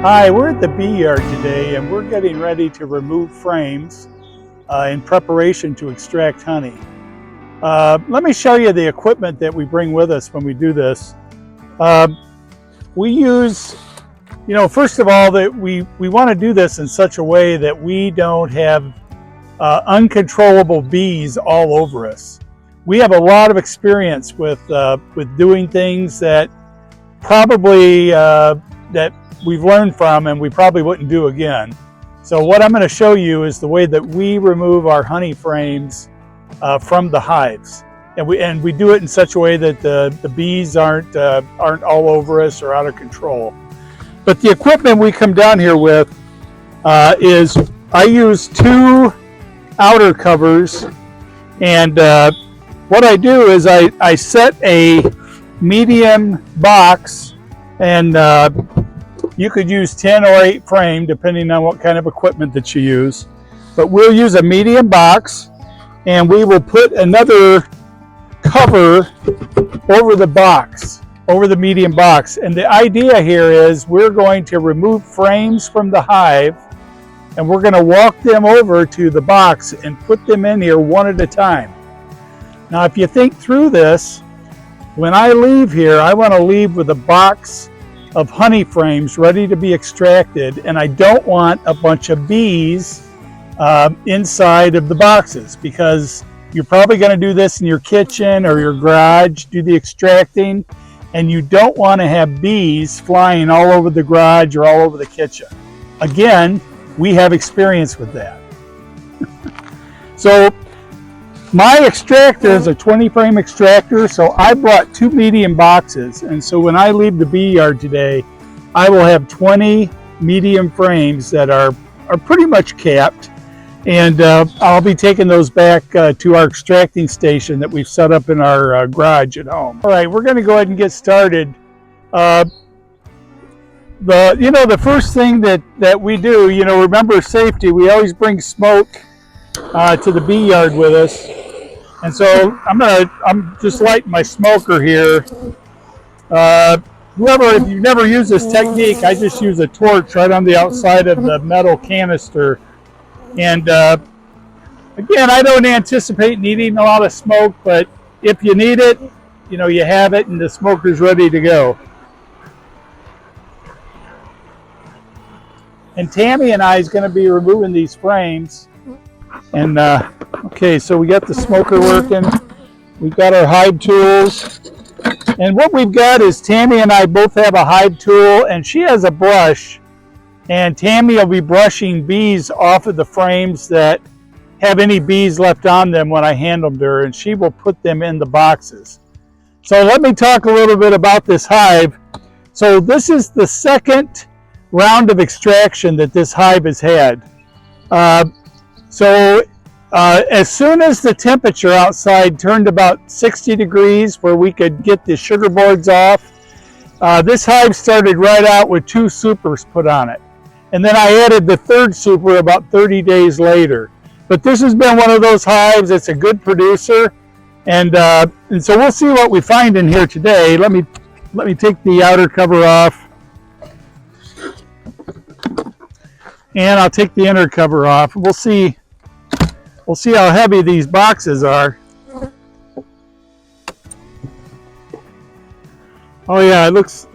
Hi, we're at the bee yard today and we're getting ready to remove frames in preparation to extract honey. Let me show you the equipment that we bring with us when we do this. We use, first of all, that we want to do this in such a way that we don't have uncontrollable bees all over us. We have a lot of experience with doing things that probably that we've learned from and we probably wouldn't do again. So what I'm going to show you is the way that we remove our honey frames from the hives, and we do it in such a way that the bees aren't all over us or out of control. But the equipment we come down here with is I use 2 outer covers, and what I do is I set a medium box, and you could use 10 or 8 frame depending on what kind of equipment that you use. But we'll use a medium box, and we will put another cover over the box, over the medium box. And the idea here is we're going to remove frames from the hive, and we're going to walk them over to the box and put them in here one at a time. Now, if you think through this, when I leave here, I want to leave with a box of honey frames ready to be extracted, and I don't want a bunch of bees inside of the boxes, because you're probably going to do this in your kitchen or your garage, do the extracting, and you don't want to have bees flying all over the garage or all over the kitchen. Again, we have experience with that. So my extractor is a 20 frame extractor, so I brought 2 medium boxes, and so when I leave the bee yard today, I will have 20 medium frames that are pretty much capped, and I'll be taking those back to our extracting station that we've set up in our garage at home. All right, we're going to go ahead and get started. The first thing that we do, remember safety. We always bring smoke to the bee yard with us. And so I'm just lighting my smoker here. If you've never used this technique, I just use a torch right on the outside of the metal canister. And again, I don't anticipate needing a lot of smoke, but if you need it, you have it and the smoker's ready to go. And Tammy and I is going to be removing these frames. And okay, so we got the smoker working. We've got our hive tools. And what we've got is Tammy and I both have a hive tool, and she has a brush. And Tammy will be brushing bees off of the frames that have any bees left on them when I hand them to her, and she will put them in the boxes. So let me talk a little bit about this hive. So this is the second round of extraction that this hive has had. So as soon as the temperature outside turned about 60 degrees where we could get the sugar boards off, this hive started right out with 2 supers put on it. And then I added the 3rd super about 30 days later. But this has been one of those hives. It's a good producer. And so we'll see what we find in here today. Let me take the outer cover off. And I'll take the inner cover off. We'll see how heavy these boxes are. Oh yeah, it looks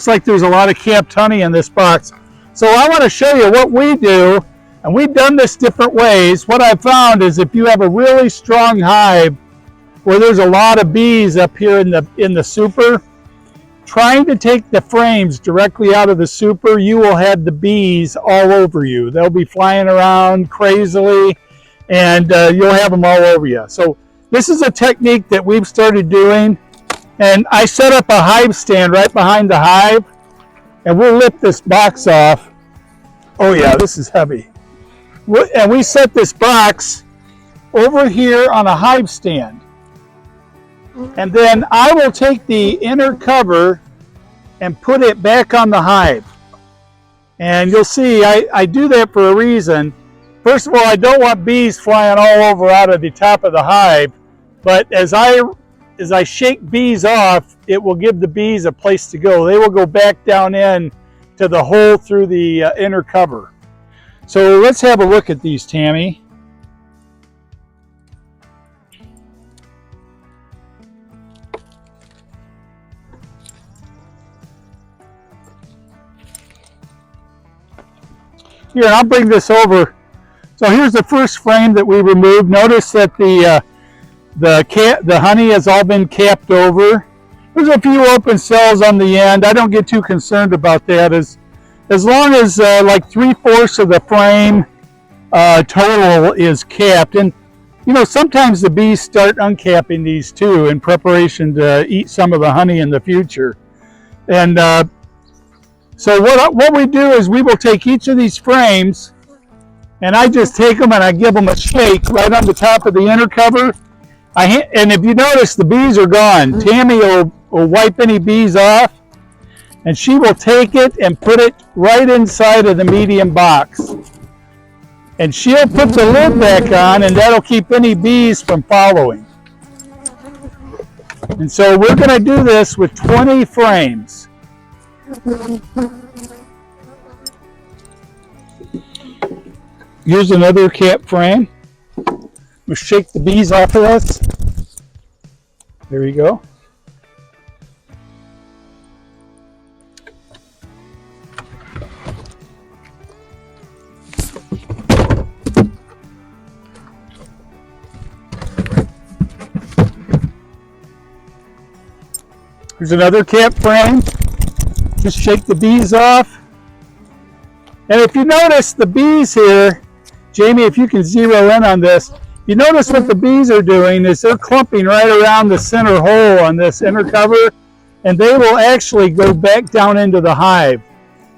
like there's a lot of capped honey in this box. So I want to show you what we do, and we've done this different ways. What I've found is if you have a really strong hive where there's a lot of bees up here in the super, trying to take the frames directly out of the super, you will have the bees all over you. They'll be flying around crazily, and you'll have them all over you. So this is a technique that we've started doing, and I set up a hive stand right behind the hive, and we'll lift this box off. Oh yeah, this is heavy. And we set this box over here on a hive stand. And then I will take the inner cover and put it back on the hive. And you'll see I do that for a reason. First of all, I don't want bees flying all over out of the top of the hive, but as I shake bees off, it will give the bees a place to go. They will go back down in to the hole through the inner cover. So let's have a look at these, Tammy. Here, I'll bring this over. So here's the first frame that we removed. Notice that the honey has all been capped over. There's a few open cells on the end. I don't get too concerned about that. As long as like 3/4 of the frame total is capped. And you know, sometimes the bees start uncapping these too in preparation to eat some of the honey in the future. And so what we do is we will take each of these frames, and I just take them and I give them a shake right on the top of the inner cover. And if you notice, the bees are gone. Tammy will wipe any bees off, and she will take it and put it right inside of the medium box. And she'll put the lid back on, and that'll keep any bees from following. And so we're going to do this with 20 frames. Here's another cap frame. We'll shake the bees off of us. There you go. Here's another cap frame. Just shake the bees off. And if you notice the bees here, Jamie, if you can zero in on this, you notice what the bees are doing is they're clumping right around the center hole on this inner cover, and they will actually go back down into the hive.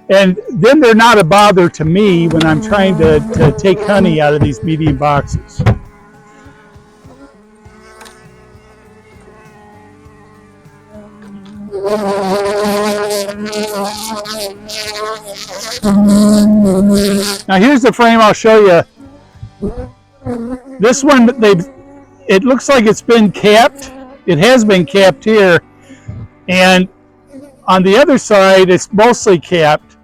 And then they're not a bother to me when I'm trying to take honey out of these medium boxes. Now here's the frame I'll show you. This one, it looks like it's been capped. It has been capped here. And on the other side, it's mostly capped.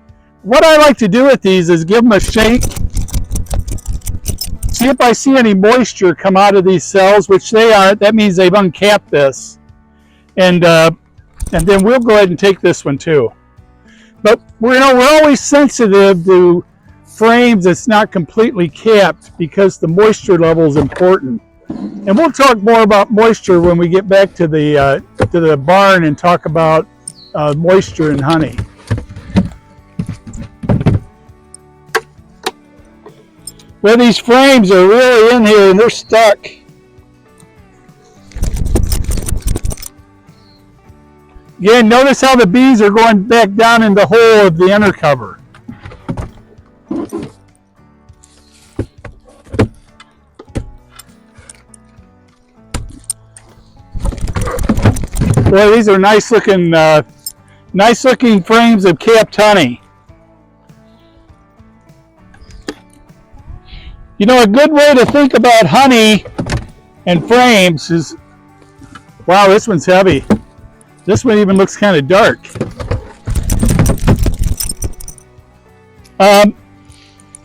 What I like to do with these is give them a shake. See if I see any moisture come out of these cells, which they aren't. That means they've uncapped this. And then we'll go ahead and take this one too. But we're always sensitive to frames that's not completely capped because the moisture level is important. And we'll talk more about moisture when we get back to the barn and talk about moisture and honey. Well, these frames are really in here and they're stuck. Again, notice how the bees are going back down in the hole of the inner cover. Boy, these are nice looking frames of capped honey. You know, a good way to think about honey and frames is, wow, this one's heavy. This one even looks kind of dark.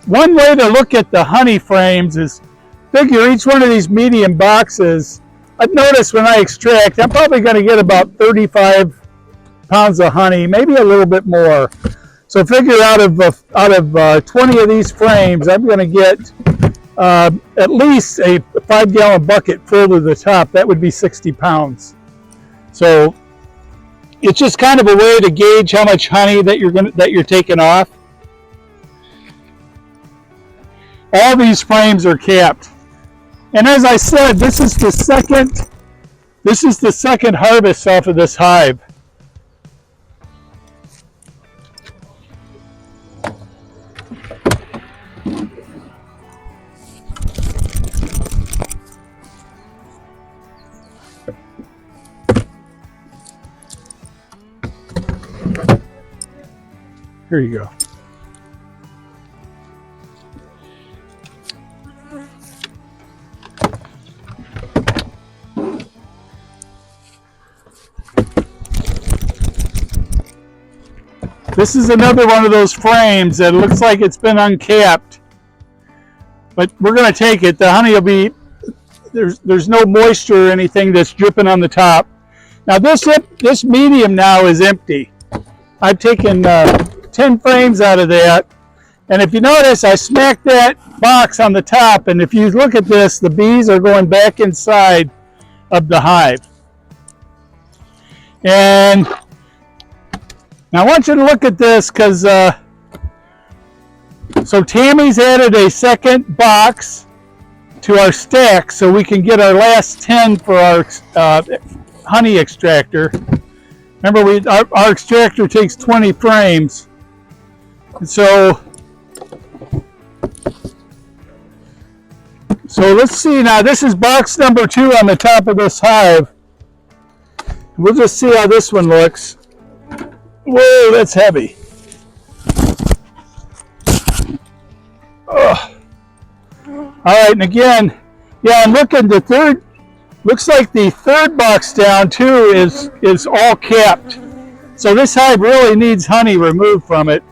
One way to look at the honey frames is figure each one of these medium boxes. I've noticed when I extract, I'm probably going to get about 35 pounds of honey, maybe a little bit more. So figure out of 20 of these frames, I'm going to get at least a 5-gallon bucket full to the top. That would be 60 pounds. So it's just kind of a way to gauge how much honey that you're taking off. All these frames are capped. And as I said, this is the second harvest off of this hive. Here you go. This is another one of those frames that looks like it's been uncapped, but we're going to take it. The honey will be, there's no moisture or anything that's dripping on the top. Now this medium now is empty. I've taken 10 frames out of that, and if you notice, I smacked that box on the top, and if you look at this, the bees are going back inside of the hive. And now I want you to look at this, because so Tammy's added a second box to our stack so we can get our last 10 for our honey extractor. Remember, our extractor takes 20 frames. And so let's see now, this is box number 2 on the top of this hive. We'll just see how this one looks. Whoa, that's heavy. Ugh. All right, and again, yeah, I'm looking, looks like the third box down too is all capped. So this hive really needs honey removed from it.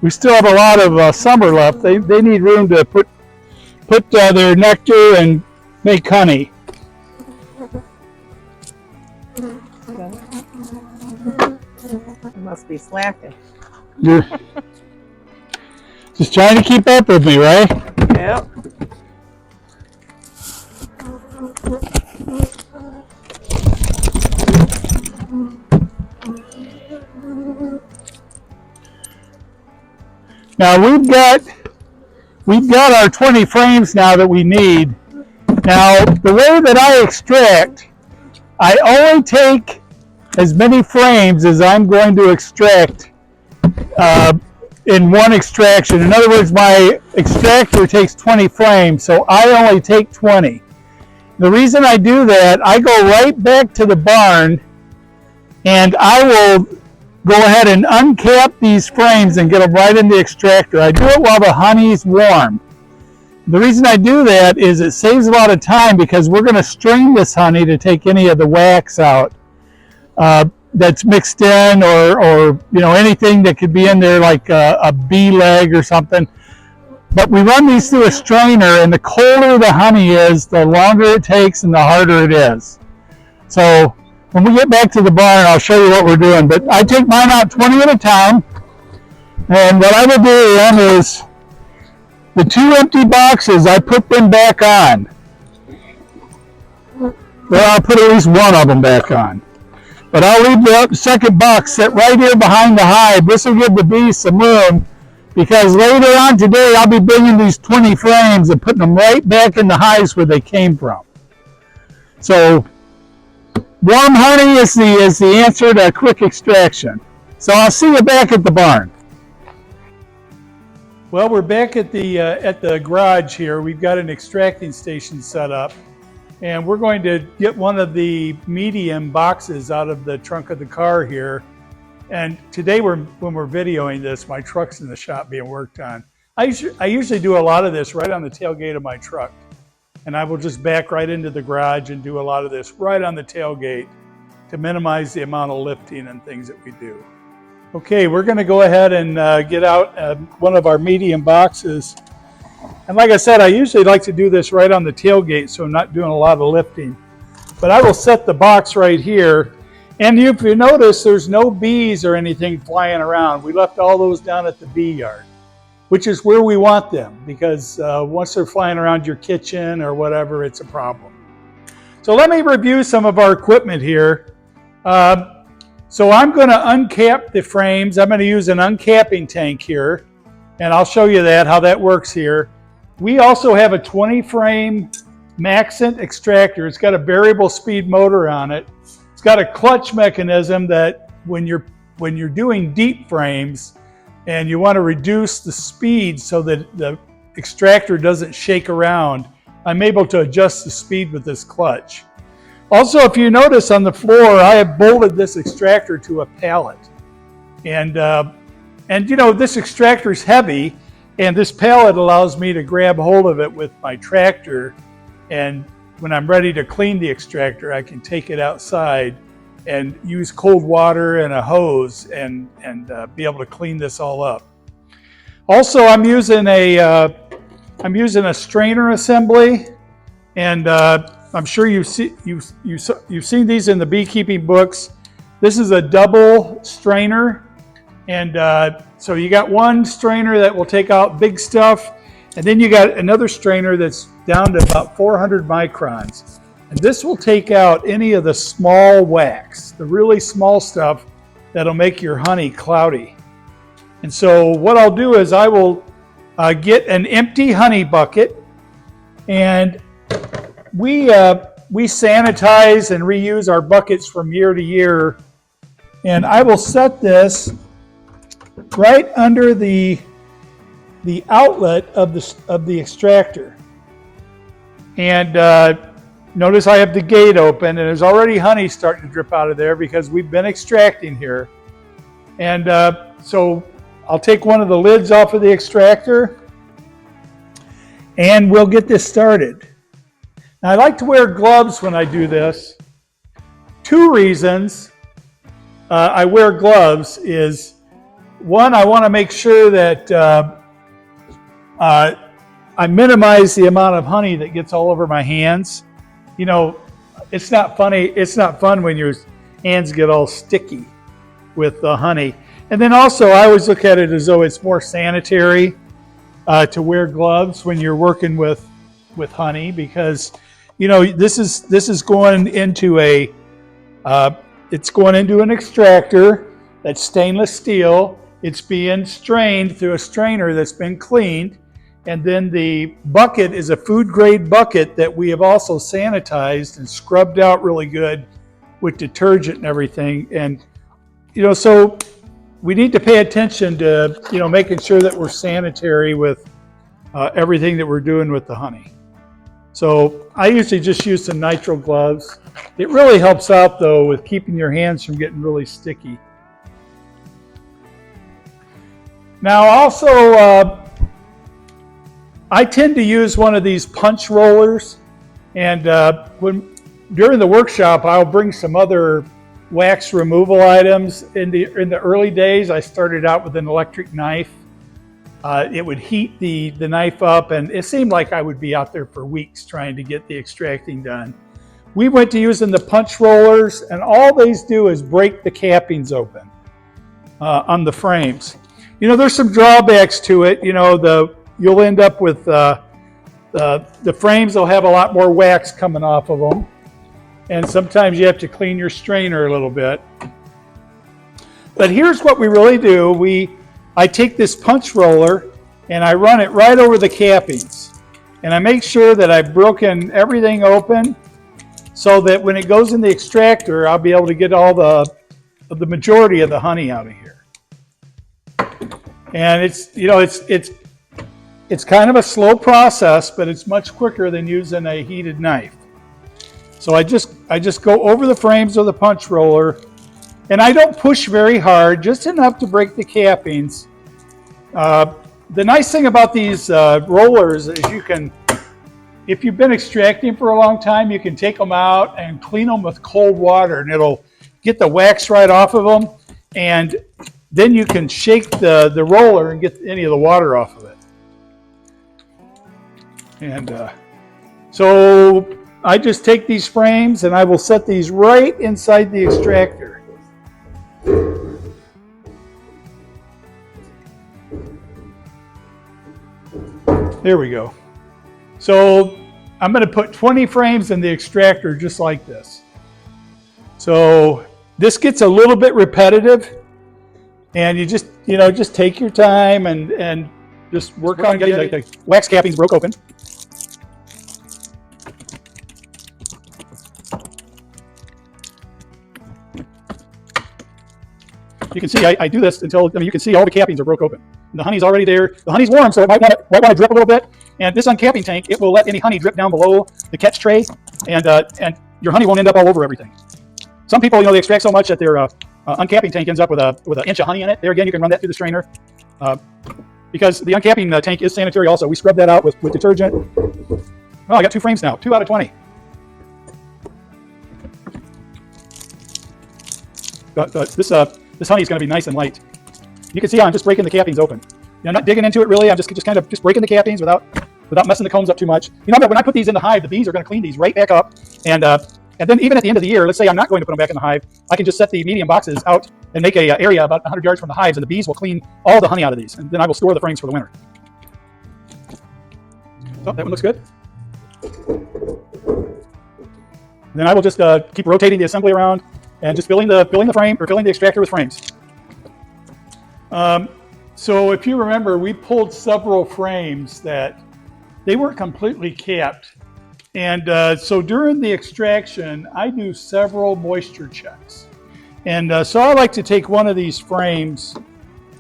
We still have a lot of summer left. They need room to put their nectar and make honey. You must be slacking. You're just trying to keep up with me, right? Yep. Now we've got our 20 frames now that we need. Now the way that I extract, I only take as many frames as I'm going to extract in one extraction. In other words, my extractor takes 20 frames, so I only take 20. The reason I do that, I go right back to the barn and I will go ahead and uncap these frames and get them right in the extractor. I do it while the honey's warm. The reason I do that is it saves a lot of time, because we're going to strain this honey to take any of the wax out that's mixed in, or you know, anything that could be in there, like a bee leg or something. But we run these through a strainer, and the colder the honey is, the longer it takes and the harder it is. So when we get back to the barn, I'll show you what we're doing. But I take mine out 20 at a time, and what I will do then is the 2 empty boxes, I put them back on. Well, I'll put at least one of them back on. But I'll leave the second box set right here behind the hive. This will give the bees some room, because later on today I'll be bringing these 20 frames and putting them right back in the hives where they came from. So warm honey is the answer to quick extraction. So I'll see you back at the barn. Well, we're back at the garage here. We've got an extracting station set up, and we're going to get one of the medium boxes out of the trunk of the car here. And today, when we're videoing this, my truck's in the shop being worked on. I usually do a lot of this right on the tailgate of my truck, and I will just back right into the garage and do a lot of this right on the tailgate to minimize the amount of lifting and things that we do. Okay, we're going to go ahead and get out one of our medium boxes. And like I said, I usually like to do this right on the tailgate, so I'm not doing a lot of lifting. But I will set the box right here. And if you notice, there's no bees or anything flying around. We left all those down at the bee yard, which is where we want them, because once they're flying around your kitchen or whatever, it's a problem. So let me review some of our equipment here. So I'm going to uncap the frames. I'm going to use an uncapping tank here, and I'll show you how that works here. We also have a 20 frame Maxent extractor. It's got a variable speed motor on it. It's got a clutch mechanism that when you're doing deep frames and you want to reduce the speed so that the extractor doesn't shake around, I'm able to adjust the speed with this clutch. Also, if you notice on the floor, I have bolted this extractor to a pallet. And you know, this extractor is heavy, and this pallet allows me to grab hold of it with my tractor. And when I'm ready to clean the extractor, I can take it outside and use cold water and a hose and be able to clean this all up. Also, I'm using a strainer assembly, and I'm sure you've seen these in the beekeeping books. This is a double strainer, and so you got one strainer that will take out big stuff, and then you got another strainer that's down to about 400 microns. And this will take out any of the small wax, the really small stuff that'll make your honey cloudy. And so what I'll do is I will get an empty honey bucket, and we sanitize and reuse our buckets from year to year. And I will set this right under the outlet of the extractor. And notice I have the gate open, and there's already honey starting to drip out of there because we've been extracting here. And so I'll take one of the lids off of the extractor, and we'll get this started. Now, I like to wear gloves when I do this. 2 reasons I wear gloves is, one, I want to make sure that I minimize the amount of honey that gets all over my hands. You know, it's not fun when your hands get all sticky with the honey. And then also, I always look at it as though it's more sanitary to wear gloves when you're working with honey, because you know this is going into it's going into an extractor that's stainless steel. It's being strained through a strainer that's been cleaned, and then the bucket is a food grade bucket that we have also sanitized and scrubbed out really good with detergent and everything. And you know, so we need to pay attention to, you know, making sure that we're sanitary with everything that we're doing with the honey. So I usually just use some nitrile gloves. It really helps out though with keeping your hands from getting really sticky. Now also, I tend to use one of these punch rollers, and during the workshop, I'll bring some other wax removal items. In the early days, I started out with an electric knife. It would heat the knife up, and it seemed like I would be out there for weeks trying to get the extracting done. We went to using the punch rollers, and all these do is break the cappings open on the frames. You know, there's some drawbacks to it. You know, you'll end up with the frames will have a lot more wax coming off of them, and sometimes you have to clean your strainer a little bit. But here's what we really do. I take this punch roller and I run it right over the cappings, and I make sure that I've broken everything open so that when it goes in the extractor, I'll be able to get all the majority of the honey out of here. And it's kind of a slow process, but it's much quicker than using a heated knife. So I just go over the frames of the punch roller, and I don't push very hard, just enough to break the cappings. The nice thing about these rollers is if you've been extracting for a long time, you can take them out and clean them with cold water, and it'll get the wax right off of them, and then you can shake the roller and get any of the water off of it. And so I just take these frames and I will set these right inside the extractor. There we go. So I'm going to put 20 frames in the extractor just like this. So this gets a little bit repetitive, and you just take your time and just work on getting the wax cappings broke open. You can see I do this until you can see all the cappings are broke open. And the honey's already there. The honey's warm, so it might want to drip a little bit. And this uncapping tank, it will let any honey drip down below the catch tray, and your honey won't end up all over everything. Some people, they extract so much that their uncapping tank ends up with an inch of honey in it. There again, you can run that through the strainer. Because the uncapping tank is sanitary also. We scrub that out with detergent. Oh, I got 2 frames now, 2 out of 20. this honey is going to be nice and light. You can see I'm just breaking the cappings open. I'm not digging into it really. I'm just kind of breaking the cappings without messing the combs up too much. When I put these in the hive, the bees are going to clean these right back up. And then even at the end of the year, let's say I'm not going to put them back in the hive, I can just set the medium boxes out and make a area about 100 yards from the hives, and the bees will clean all the honey out of these. And then I will store the frames for the winter. So that one looks good. And then I will just keep rotating the assembly around and just filling the frame, or filling the extractor with frames. So if you remember, we pulled several frames that they weren't completely capped. And so during the extraction, I do several moisture checks. And so I like to take one of these frames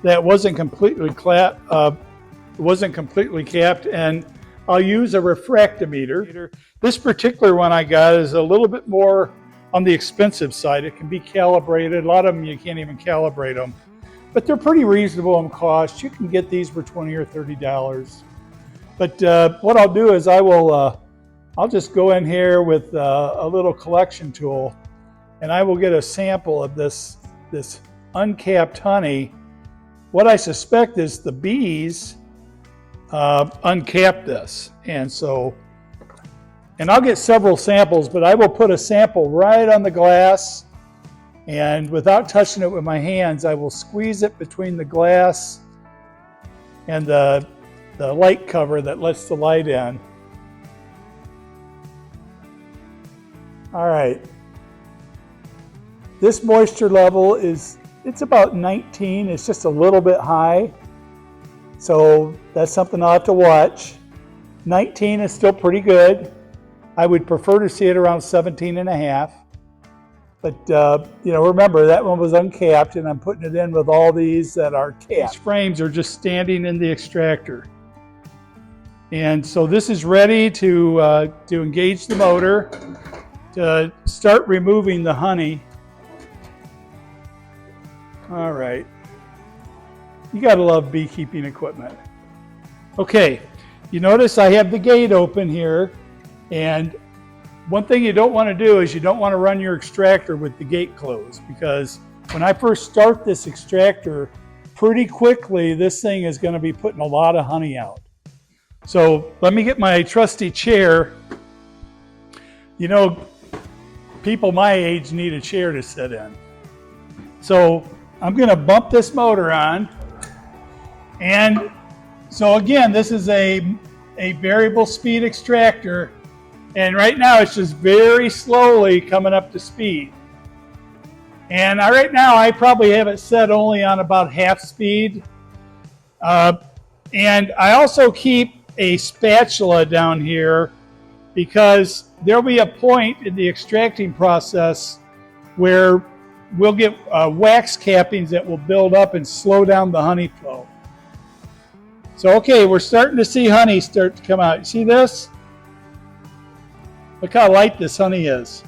that wasn't completely capped, and I'll use a refractometer. This particular one I got is a little bit more on the expensive side. It can be calibrated. A lot of them you can't even calibrate them, but they're pretty reasonable in cost. You can get these for $20 or $30. But what I'll do is I'll just go in here with a little collection tool, and I will get a sample of this uncapped honey. What I suspect is the bees uncapped this, and I'll get several samples, but I will put a sample right on the glass, and without touching it with my hands, I will squeeze it between the glass and the light cover that lets the light in. All right, this moisture level it's about 19. It's just a little bit high, so that's something I'll have to watch. 19 is still pretty good. I would prefer to see it around 17 and a half. But remember, that one was uncapped, and I'm putting it in with all these that are capped. These frames are just standing in the extractor. And so this is ready to engage the motor to start removing the honey. All right. You gotta love beekeeping equipment. Okay, you notice I have the gate open here, and one thing you don't want to do is you don't want to run your extractor with the gate closed, because when I first start this extractor, pretty quickly this thing is going to be putting a lot of honey out. So let me get my trusty chair. People my age need a chair to sit in. So I'm going to bump this motor on. And so again, this is a variable speed extractor. And right now it's just very slowly coming up to speed. And right now I probably have it set only on about half speed. And I also keep a spatula down here because there'll be a point in the extracting process where we'll get wax cappings that will build up and slow down the honey flow. So okay, we're starting to see honey start to come out. You see this? Look how light this honey is.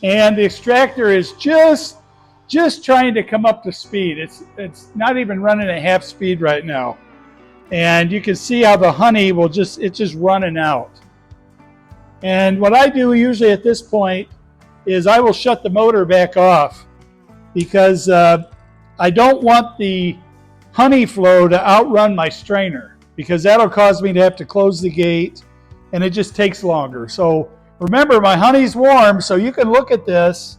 And the extractor is just trying to come up to speed. It's not even running at half speed right now. And you can see how the honey it's just running out. And what I do usually at this point is I will shut the motor back off, because I don't want the honey flow to outrun my strainer, because that'll cause me to have to close the gate, and it just takes longer. So remember, my honey's warm, so you can look at this.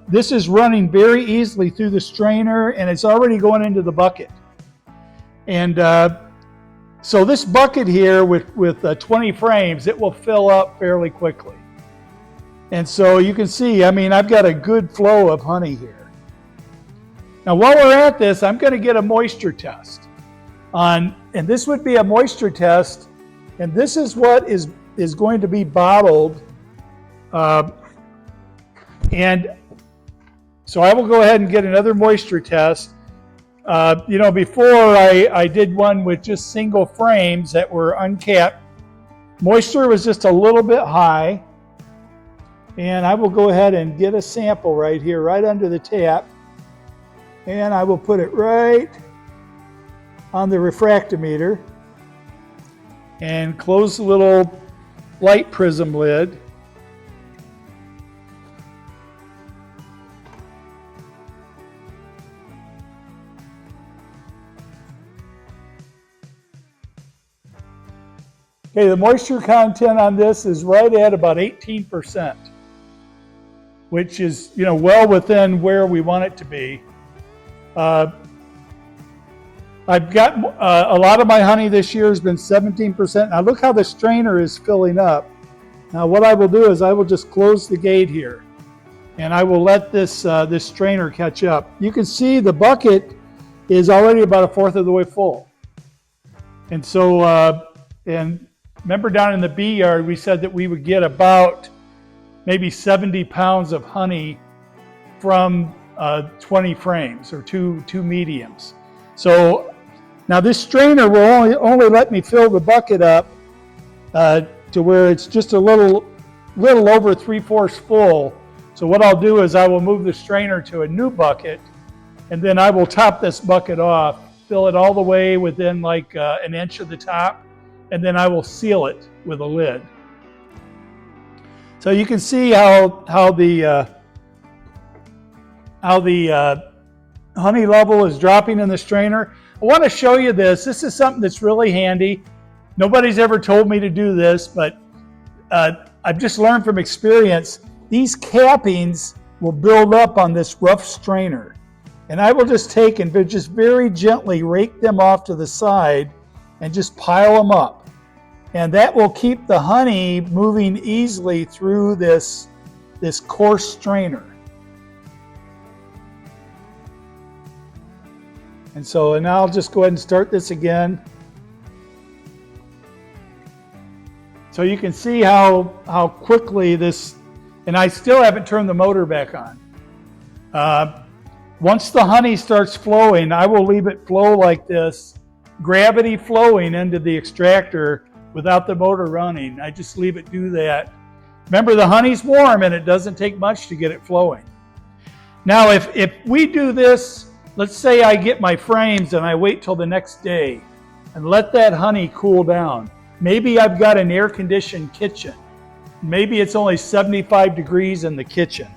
This is running very easily through the strainer, and it's already going into the bucket. And so this bucket here with 20 frames, it will fill up fairly quickly. And so you can see, I've got a good flow of honey here. Now while we're at this, I'm going to get a moisture test and this would be a moisture test, and this is what is going to be bottled. And so I will go ahead and get another moisture test. Before I did one with just single frames that were uncapped. Moisture was just a little bit high. And I will go ahead and get a sample right here, right under the tap. And I will put it right on the refractometer and close the little light prism lid. Okay, the moisture content on this is right at about 18%, which is, well within where we want it to be. I've got a lot of my honey this year has been 17%. Now look how the strainer is filling up. Now what I will do is I will just close the gate here, and I will let this this strainer catch up. You can see the bucket is already about 1/4 of the way full. And so, and remember down in the bee yard, we said that we would get about maybe 70 pounds of honey from 20 frames or two mediums. So now this strainer will only let me fill the bucket up to where it's just a little over 3/4 full. So what I'll do is I will move the strainer to a new bucket, and then I will top this bucket off, fill it all the way within like an inch of the top, and then I will seal it with a lid. So you can see how the honey level is dropping in the strainer. I want to show you this. This is something that's really handy. Nobody's ever told me to do this, but I've just learned from experience, these cappings will build up on this rough strainer. And I will just take and just very gently rake them off to the side and just pile them up. And that will keep the honey moving easily through this coarse strainer. And so now I'll just go ahead and start this again. So you can see how quickly this, and I still haven't turned the motor back on. Once the honey starts flowing, I will leave it flow like this, gravity flowing into the extractor without the motor running. I just leave it do that. Remember, the honey's warm and it doesn't take much to get it flowing. Now, if we do this, let's say I get my frames and I wait till the next day and let that honey cool down. Maybe I've got an air-conditioned kitchen. Maybe it's only 75 degrees in the kitchen.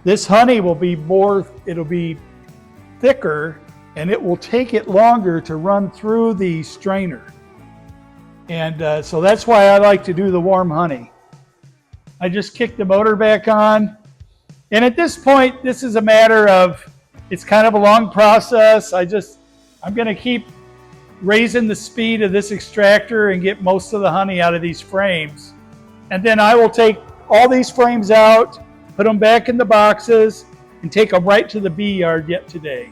This honey will be it'll be thicker, and it will take it longer to run through the strainer. And so that's why I like to do the warm honey. I just kick the motor back on. And at this point, this is a matter of, it's kind of a long process. I'm gonna keep raising the speed of this extractor and get most of the honey out of these frames. And then I will take all these frames out, put them back in the boxes, and take them right to the bee yard yet today.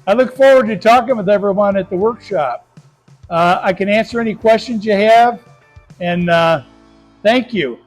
I look forward to talking with everyone at the workshop. I can answer any questions you have, and thank you.